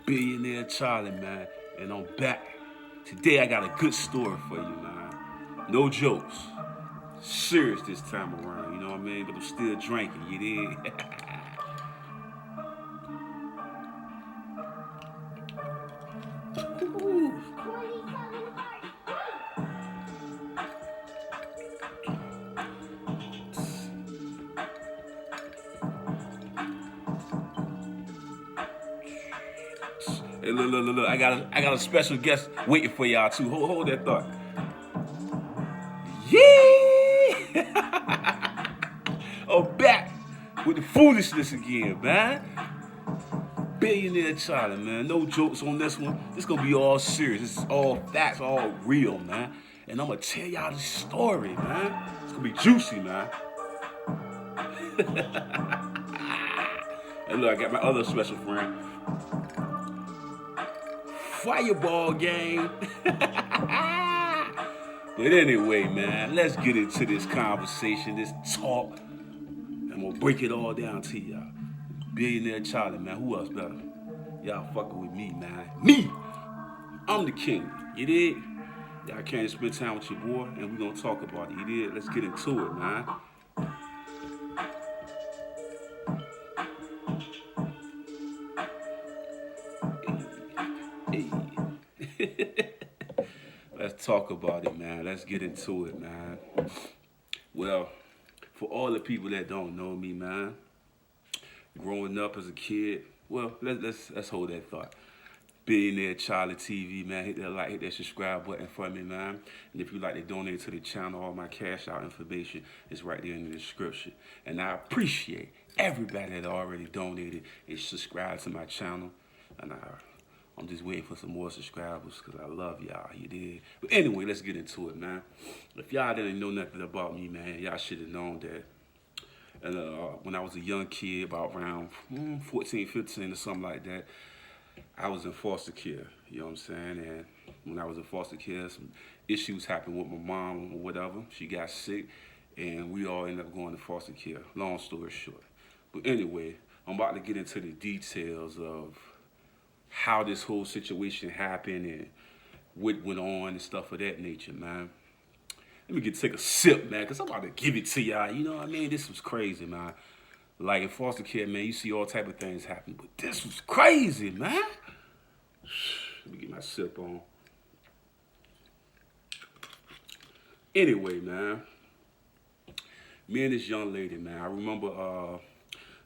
Billionaire Charlie, man, and I'm back. Today I got a good story for you, man. No jokes. Serious this time around, you know what I mean? But I'm still drinking, you dig? Hey, look. I got a special guest waiting for y'all too. Hold that thought. Yeah! I'm back with the foolishness again, man. Billionaire Charlie, man. No jokes on this one. This gonna be all serious. This is all facts, all real, man. And I'm gonna tell y'all the story, man. It's gonna be juicy, man. And look, I got my other special friend. Fireball game. But anyway, man, let's get into this conversation, this talk, and we'll break it all down to y'all. Billionaire Charlie, man. Who else better? Y'all fucking with me, man. Me! I'm the king. You did? Y'all came to spend time with your boy, and we're gonna talk about it. You did? Let's get into it, man. Hey. Let's talk about it, man. Let's get into it, man. Well, for all the people that don't know me, man, growing up as a kid, well, let's hold that thought. Billionaire Charlie TV, man. Hit that like, hit that subscribe button for me, man. And if you'd like to donate to the channel, all my cash out information is right there in the description. And I appreciate everybody that already donated and subscribed to my channel. And I'm just waiting for some more subscribers because I love y'all, you did. But anyway, let's get into it, man. If y'all didn't know nothing about me, man, y'all should have known that. And when I was a young kid, about around 14, 15 or something like that, I was in foster care, you know what I'm saying? And when I was in foster care, some issues happened with my mom or whatever. She got sick, and we all ended up going to foster care, long story short. But anyway, I'm about to get into the details of how this whole situation happened and what went on and stuff of that nature, man. Let me take a sip, man, because I'm about to give it to y'all. You know what I mean? This was crazy, man. Like in foster care, man, you see all type of things happen, but this was crazy, man. Let me get my sip on. Anyway, man, me and this young lady, man, I remember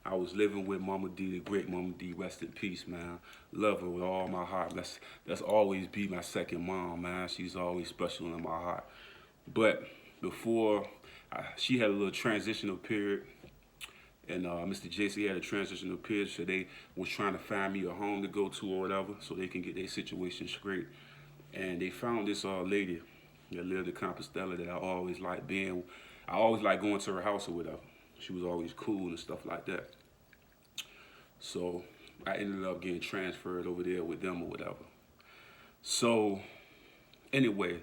I was living with Mama D, the great Mama D, rest in peace, man. Love her with all my heart. That's always be my second mom, man. She's always special in my heart. But before, she had a little transitional period, and Mr. JC had a transitional period, so they was trying to find me a home to go to or whatever, so they can get their situation straight. And they found this lady that lived in Compostela that I always liked being. I always liked going to her house or whatever. She was always cool and stuff like that. So I ended up getting transferred over there with them or whatever. So anyway,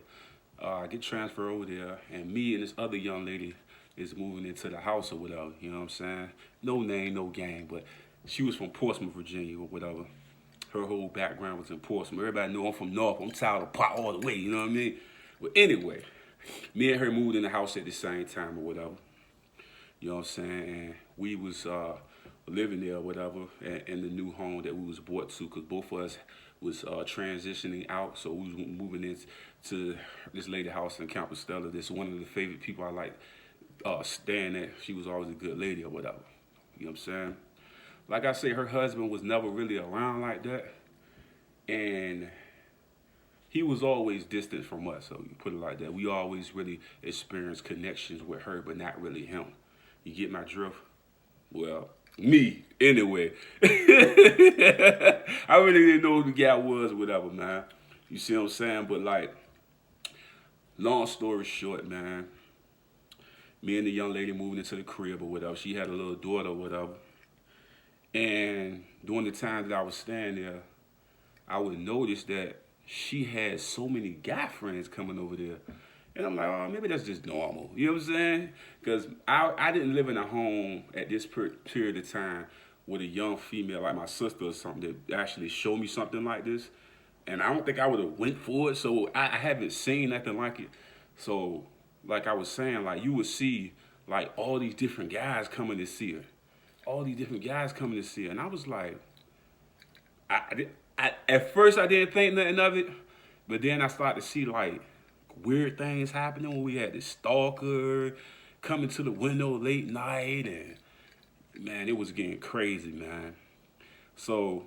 I get transferred over there, and me and this other young lady is moving into the house or whatever, you know what I'm saying? No name, no game, but she was from Portsmouth, Virginia or whatever. Her whole background was in Portsmouth. Everybody knew I'm from North. I'm tired of pot all the way, you know what I mean? But anyway, me and her moved in the house at the same time or whatever. You know what I'm saying? And we was living there or whatever in the new home that we was brought to, because both of us was transitioning out, so we was moving into this lady house in Compostela. This one of the favorite people I like staying at. She was always a good lady or whatever. You know what I'm saying? Like I say, her husband was never really around like that, and he was always distant from us, so you put it like that. We always really experienced connections with her, but not really him. You get my drift? Well, me, anyway. I really didn't know who the guy was or whatever, man. You see what I'm saying? But like, long story short, man, me and the young lady moved into the crib or whatever. She had a little daughter or whatever. And during the time that I was staying there, I would notice that she had so many guy friends coming over there. And I'm like, oh, maybe that's just normal. You know what I'm saying? Because I didn't live in a home at this period of time with a young female like my sister or something that actually showed me something like this, and I don't think I would have went for it. So I haven't seen nothing like it. So like I was saying, like you would see like all these different guys coming to see her, all these different guys coming to see her, and I was like, at first I didn't think nothing of it, but then I started to see like weird things happening when we had this stalker coming to the window late night, and man, it was getting crazy, man. So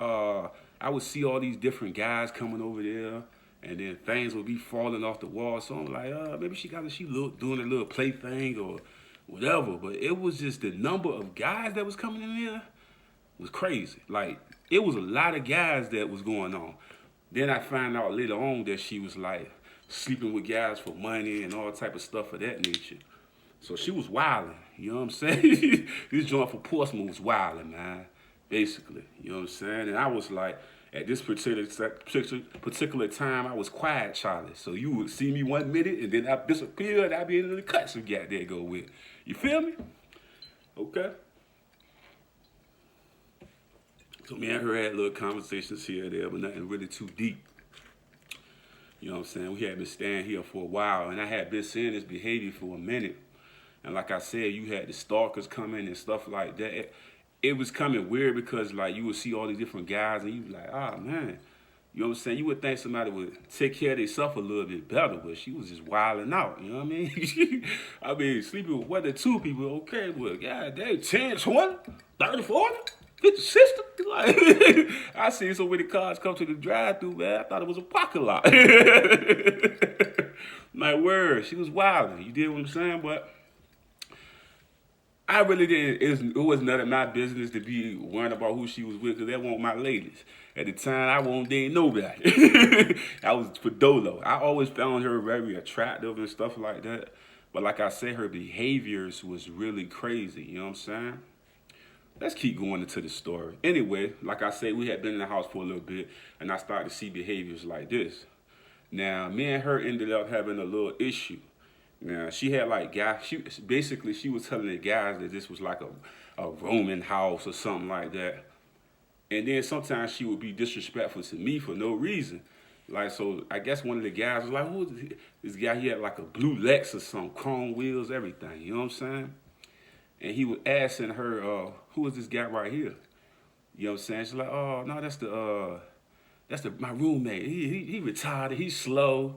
I would see all these different guys coming over there, and then things would be falling off the wall. So I'm like, maybe she doing a little play thing or whatever. But it was just the number of guys that was coming in there was crazy. Like it was a lot of guys that was going on. Then I found out later on that she was like sleeping with guys for money and all type of stuff of that nature. So she was wilding, you know what I'm saying? This joint for Portsmouth was wilding, man. Basically, you know what I'm saying? And I was like, at this particular time, I was quiet, Charlie. So you would see me 1 minute, and then I disappear, and I'd be in the cut some got there go with. You feel me? Okay. So me and her had little conversations here and there, but nothing really too deep. You know what I'm saying? We had been staying here for a while, and I had been seeing this behavior for a minute. And like I said, you had the stalkers coming and stuff like that. It was coming weird because like you would see all these different guys and you be like, oh man, you know what I'm saying? You would think somebody would take care of themselves a little bit better, but she was just wilding out, you know what I mean? I mean, sleeping with one or two people, okay, but god damn, 10, 20, 30, 40, 50, 60. Like, I seen so many cars come to the drive-thru, man. I thought it was a parking lot. My word, she was wilding. You did what I'm saying? But I really didn't. It was none of my business to be worrying about who she was with, because that weren't my ladies. At the time, I won't date nobody. I was for Dolo. I always found her very attractive and stuff like that. But like I said, her behaviors was really crazy. You know what I'm saying? Let's keep going into the story. Anyway, like I said, we had been in the house for a little bit, and I started to see behaviors like this. Now, me and her ended up having a little issue. Now, she had like guys, she was telling the guys that this was like a Roman house or something like that. And then sometimes she would be disrespectful to me for no reason. Like, so I guess one of the guys was like, who is this guy? He had like a blue Lex or some chrome wheels, everything. You know what I'm saying? And he was asking her, who is this guy right here? You know what I'm saying? She's like, oh, no, that's my roommate. He retired. He's slow.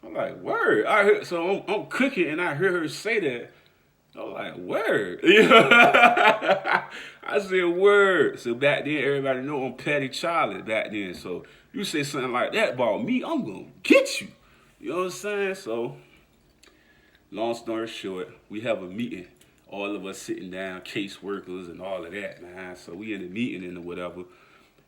I'm like, word. So I'm cooking and I hear her say that. I'm like, word. I said, word. So back then, everybody know I'm Petty Charlie back then. So you say something like that about me, I'm going to get you. You know what I'm saying? So long story short, we have a meeting. All of us sitting down, case workers and all of that, man. So we in a meeting and whatever.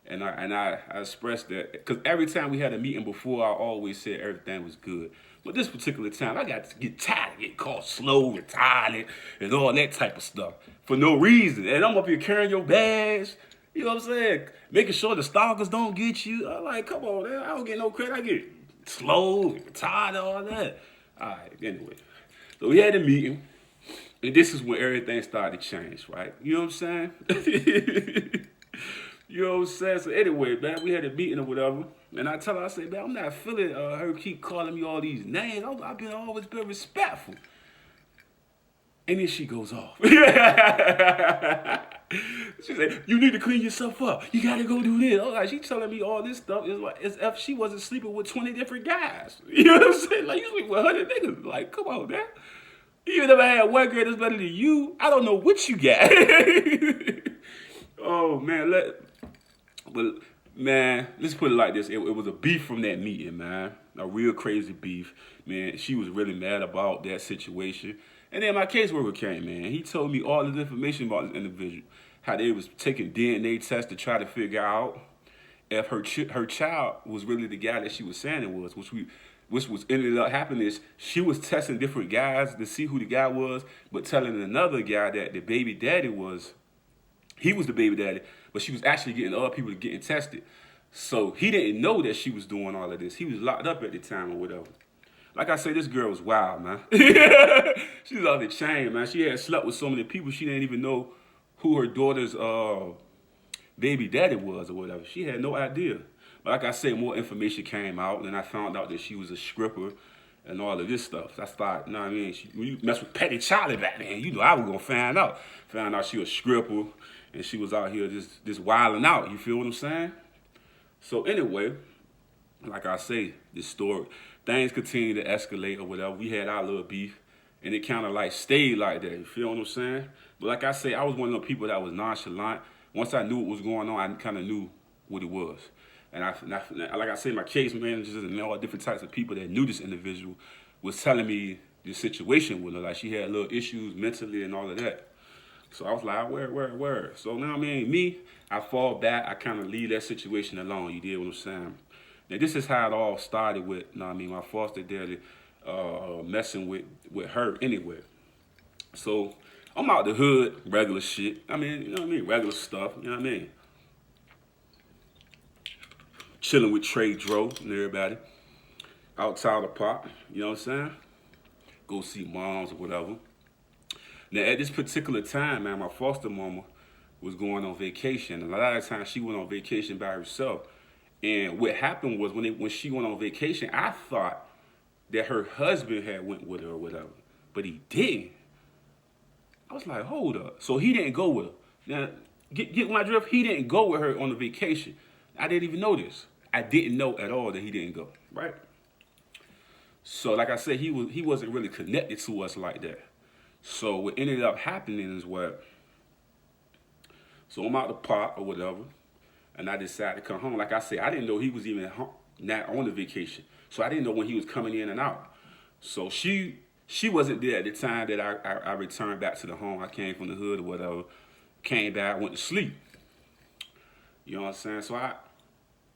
And I expressed that, because every time we had a meeting before, I always said everything was good. But this particular time, I got to get tired of getting called slow, retarded, and all that type of stuff for no reason. And I'm up here carrying your bags, you know what I'm saying? Making sure the stalkers don't get you. I'm like, come on, man, I don't get no credit. I get slow, retarded, all that. All right, anyway. So we had a meeting, and this is when everything started to change, right? You know what I'm saying? You know what I'm saying? So anyway, man, we had a meeting or whatever. And I tell her, I say, man, I'm not feeling her keep calling me all these names. I've always been respectful. And then she goes off. She said, you need to clean yourself up. You got to go do this. Like, she telling me all this stuff as if she wasn't sleeping with 20 different guys. You know what I'm saying? Like, you sleep with 100 niggas. Like, come on, man. You never had one girl that's better than you. I don't know what you got. Oh, man. But, man, let's put it like this. It was a beef from that meeting, man. A real crazy beef. Man, she was really mad about that situation. And then my caseworker came, man. He told me all this information about this individual. How they was taking DNA tests to try to figure out if her child was really the guy that she was saying it was, which was ended up happening is she was testing different guys to see who the guy was, but telling another guy that the baby daddy was, he was the baby daddy, but she was actually getting other people getting tested. So he didn't know that she was doing all of this. He was locked up at the time or whatever. Like I said, this girl was wild, man. She was off the chain, man. She had slept with so many people she didn't even know who her daughter's baby daddy was or whatever. She had no idea. But like I said, more information came out, and I found out that she was a stripper and all of this stuff. That's like, you know what I mean? When you mess with Petty Charlie back then, you know I was gonna find out. Found out she was a stripper, and she was out here just wilding out. You feel what I'm saying? So anyway, like I say, this story, things continued to escalate or whatever. We had our little beef, and it kind of like stayed like that. You feel what I'm saying? But like I say, I was one of the people that was nonchalant. Once I knew what was going on, I kind of knew what it was. And like I say, my case managers and all different types of people that knew this individual was telling me the situation with her. Like, she had little issues mentally and all of that. So I was like, where? So now, me, I fall back. I kind of leave that situation alone. You did what I'm saying? Now, this is how it all started with, you know what I mean, my foster daddy messing with her anyway. So I'm out the hood, regular shit. I mean, you know what I mean? Regular stuff, you know what I mean? Chilling with Trey Dro and everybody. Outside the park, you know what I'm saying? Go see moms or whatever. Now, at this particular time, man, my foster mama was going on vacation. A lot of times she went on vacation by herself. And what happened was when she went on vacation, I thought that her husband had went with her or whatever. But he didn't. I was like, hold up. So he didn't go with her. Now, get my drift? He didn't go with her on the vacation. I didn't even know this. I didn't know at all that he didn't go, right? So like I said, he wasn't really connected to us like that. So what ended up happening is so I'm out the park or whatever, and I decided to come home. Like I said, I didn't know he was even not on the vacation. So I didn't know when he was coming in and out. So she wasn't there at the time that I returned back to the home. I came from the hood or whatever, came back, went to sleep. You know what I'm saying? So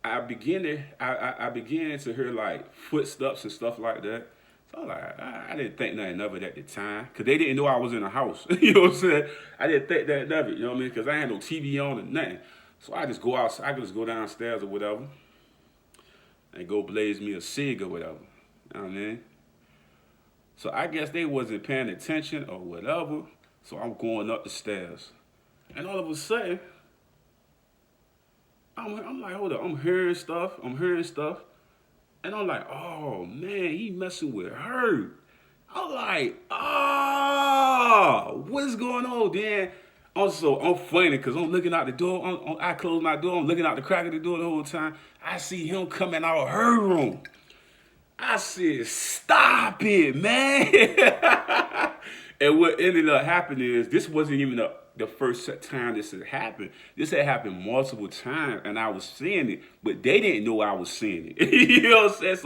I began to hear like footsteps and stuff like that. So like I didn't think nothing of it at the time, cause they didn't know I was in the house. You know what I'm saying? I didn't think that of it. You know what I mean? Cause I had no TV on or nothing. So I just go outside. I could just go downstairs or whatever, and go blaze me a cig or whatever. You know what I mean? So I guess they wasn't paying attention or whatever. So I'm going up the stairs, and all of a sudden, I'm like, hold up, I'm hearing stuff, and I'm like, oh man, he messing with her. I'm like, what's going on? Then also, I'm funny because I'm looking out the door. I close my door. I'm looking out the crack of the door the whole time. I see him coming out of her room. I said, stop it, man. And what ended up happening is this wasn't even the first time this had happened. This had happened multiple times, and I was seeing it, but they didn't know I was seeing it. You know what I'm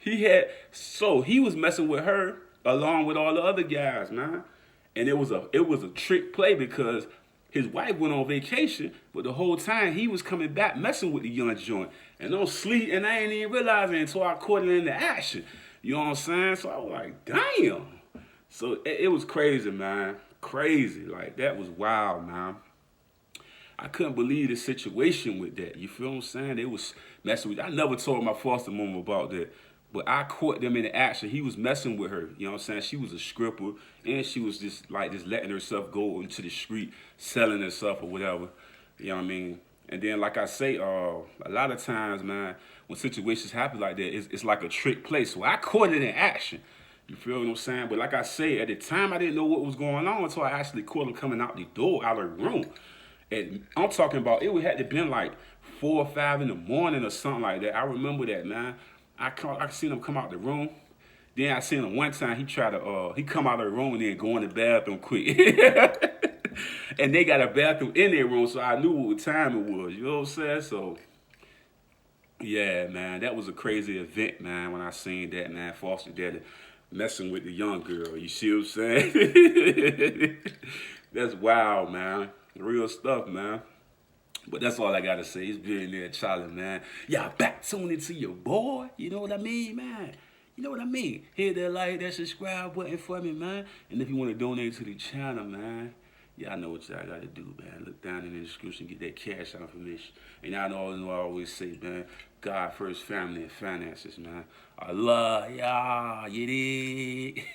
saying? So he was messing with her along with all the other guys, man. And it was a trick play because his wife went on vacation, but the whole time he was coming back messing with the young joint. And no sleep, and I ain't even realizing until I caught it in the action. You know what I'm saying? So I was like, damn. So it was crazy, man. Crazy. Like, that was wild, man. I couldn't believe the situation with that. You feel what I'm saying? They was messing with. I never told my foster mom about that. But I caught them in the action. He was messing with her. You know what I'm saying? She was a stripper. And she was just letting herself go into the street, selling herself or whatever. You know what I mean? And then, like I say, a lot of times, man, when situations happen like that, it's like a trick play. So I caught it in action. You feel what I'm saying? But like I say, at the time, I didn't know what was going on until I actually caught him coming out the door, out of the room. And I'm talking about, it had to been like 4 or 5 in the morning or something like that. I remember that, man. I seen him come out the room. Then I seen him one time, he come out of the room and then go in the bathroom quick. And they got a bathroom in their room, so I knew what time it was. You know what I'm saying? So, yeah, man, that was a crazy event, man, when I seen that, man. Foster daddy messing with the young girl. You see what I'm saying? That's wild, man. Real stuff, man. But that's all I gotta say. It's been there, Charlie, man. Y'all back tuning to your boy. You know what I mean, man? You know what I mean? Hit that like, that subscribe button for me, man. And if you want to donate to the channel, man, y'all know what y'all gotta do, man. Look down in the description, get that cash information. And y'all know I always say, man, God first, family, and finances, man. I love y'all. You dig?